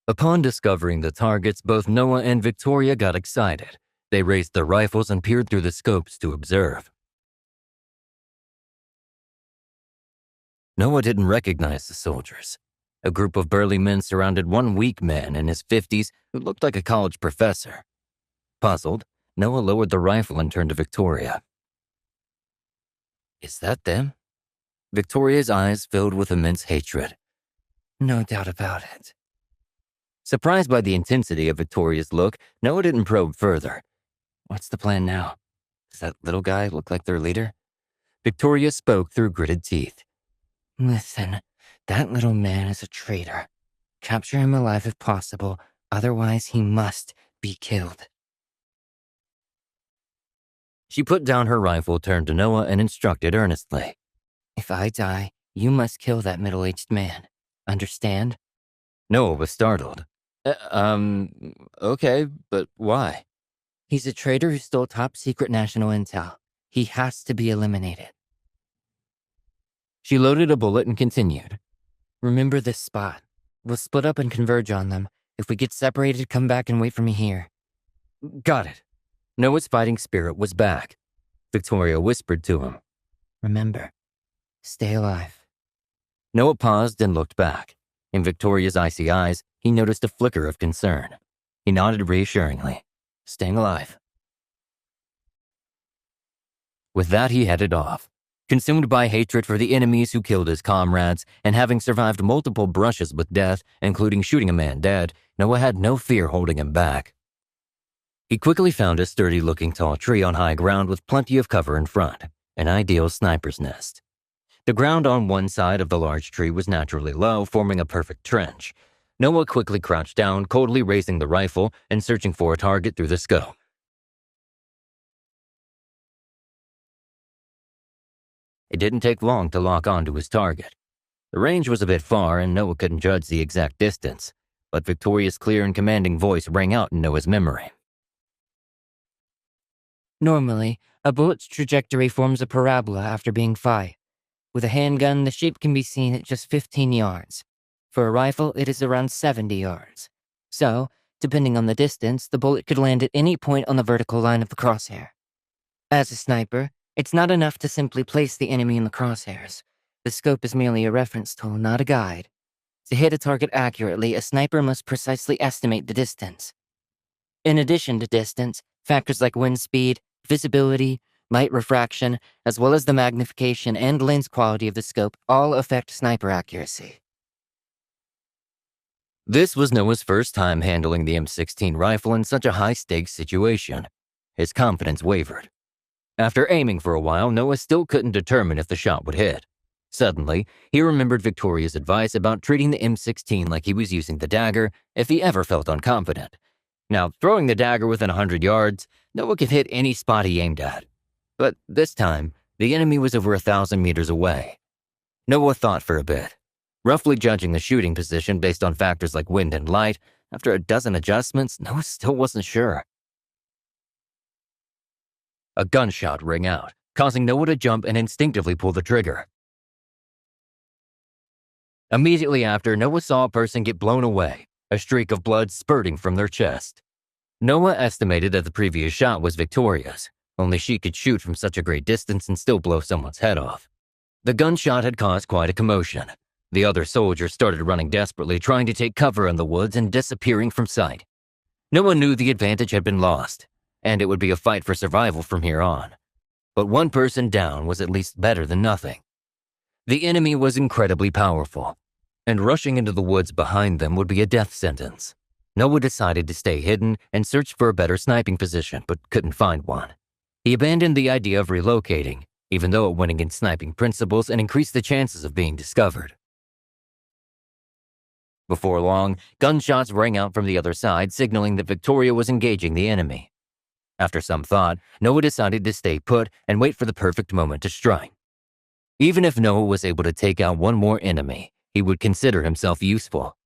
Upon discovering the targets, both Noah and Victoria got excited. They raised their rifles and peered through the scopes to observe. Noah didn't recognize the soldiers. A group of burly men surrounded one weak man in his 50s who looked like a college professor. Puzzled, Noah lowered the rifle and turned to Victoria. "Is that them?" Victoria's eyes filled with immense hatred. "No doubt about it." Surprised by the intensity of Victoria's look, Noah didn't probe further. "What's the plan now? Does that little guy look like their leader?" Victoria spoke through gritted teeth. "Listen, that little man is a traitor. Capture him alive if possible, otherwise he must be killed." She put down her rifle, turned to Noah, and instructed earnestly. "If I die, you must kill that middle-aged man. Understand?" Noah was startled. Okay, but why?" "He's a traitor who stole top-secret national intel. He has to be eliminated." She loaded a bullet and continued. "Remember this spot. We'll split up and converge on them. If we get separated, come back and wait for me here." "Got it." Noah's fighting spirit was back. Victoria whispered to him. "Remember, stay alive." Noah paused and looked back. In Victoria's icy eyes, he noticed a flicker of concern. He nodded reassuringly. "Staying alive." With that, he headed off. Consumed by hatred for the enemies who killed his comrades, and having survived multiple brushes with death, including shooting a man dead, Noah had no fear holding him back. He quickly found a sturdy-looking tall tree on high ground with plenty of cover in front, an ideal sniper's nest. The ground on one side of the large tree was naturally low, forming a perfect trench. Noah quickly crouched down, coldly raising the rifle and searching for a target through the scope. It didn't take long to lock onto his target. The range was a bit far and Noah couldn't judge the exact distance, but Victoria's clear and commanding voice rang out in Noah's memory. "Normally, a bullet's trajectory forms a parabola after being fired. With a handgun, the shape can be seen at just 15 yards. For a rifle, it is around 70 yards. So, depending on the distance, the bullet could land at any point on the vertical line of the crosshair. As a sniper, it's not enough to simply place the enemy in the crosshairs. The scope is merely a reference tool, not a guide. To hit a target accurately, a sniper must precisely estimate the distance. In addition to distance, factors like wind speed, visibility, light refraction, as well as the magnification and lens quality of the scope all affect sniper accuracy." This was Noah's first time handling the M16 rifle in such a high-stakes situation. His confidence wavered. After aiming for a while, Noah still couldn't determine if the shot would hit. Suddenly, he remembered Victoria's advice about treating the M16 like he was using the dagger if he ever felt unconfident. Now, throwing the dagger within 100 yards, Noah could hit any spot he aimed at. But this time, the enemy was over 1,000 meters away. Noah thought for a bit. Roughly judging the shooting position based on factors like wind and light, after a dozen adjustments, Noah still wasn't sure. A gunshot rang out, causing Noah to jump and instinctively pull the trigger. Immediately after, Noah saw a person get blown away, a streak of blood spurting from their chest. Noah estimated that the previous shot was Victoria's, only she could shoot from such a great distance and still blow someone's head off. The gunshot had caused quite a commotion. The other soldiers started running desperately, trying to take cover in the woods and disappearing from sight. Noah knew the advantage had been lost, and it would be a fight for survival from here on. But one person down was at least better than nothing. The enemy was incredibly powerful, and rushing into the woods behind them would be a death sentence. Noah decided to stay hidden and search for a better sniping position, but couldn't find one. He abandoned the idea of relocating, even though it went against sniping principles and increased the chances of being discovered. Before long, gunshots rang out from the other side, signaling that Victoria was engaging the enemy. After some thought, Noah decided to stay put and wait for the perfect moment to strike. Even if Noah was able to take out one more enemy, he would consider himself useful.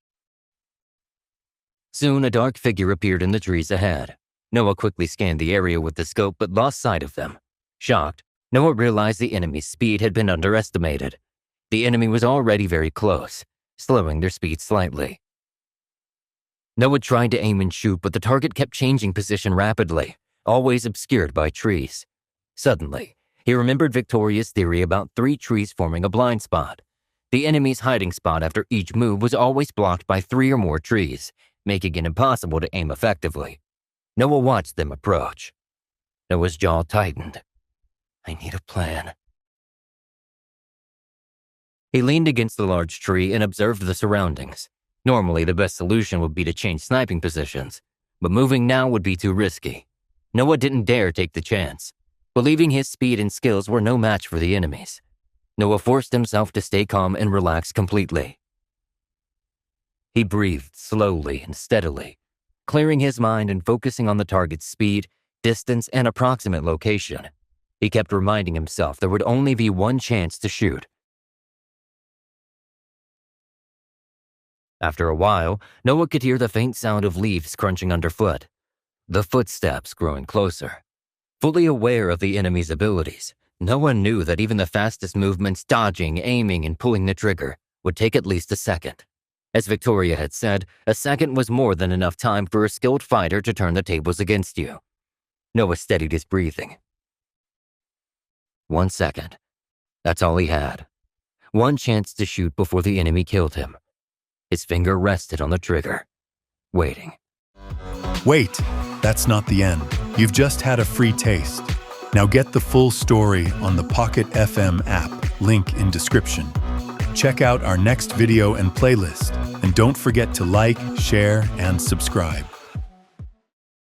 Soon, a dark figure appeared in the trees ahead. Noah quickly scanned the area with the scope but lost sight of them. Shocked, Noah realized the enemy's speed had been underestimated. The enemy was already very close, slowing their speed slightly. Noah tried to aim and shoot, but the target kept changing position rapidly, always obscured by trees. Suddenly, he remembered Victoria's theory about 3 trees forming a blind spot. The enemy's hiding spot after each move was always blocked by 3 or more trees, making it impossible to aim effectively. Noah watched them approach. Noah's jaw tightened. I need a plan. He leaned against the large tree and observed the surroundings. Normally, the best solution would be to change sniping positions, but moving now would be too risky. Noah didn't dare take the chance, believing his speed and skills were no match for the enemy's. Noah forced himself to stay calm and relax completely. He breathed slowly and steadily, clearing his mind and focusing on the target's speed, distance, and approximate location. He kept reminding himself there would only be one chance to shoot. After a while, Noah could hear the faint sound of leaves crunching underfoot, the footsteps growing closer. Fully aware of the enemy's abilities, Noah knew that even the fastest movements, dodging, aiming, and pulling the trigger, would take at least a second. As Victoria had said, a second was more than enough time for a skilled fighter to turn the tables against you. Noah steadied his breathing. 1 second. That's all he had. One chance to shoot before the enemy killed him. His finger rested on the trigger, waiting. Wait, that's not the end. You've just had a free taste. Now get the full story on the Pocket FM app, link in description. Check out our next video and playlist, and don't forget to like, share, and subscribe.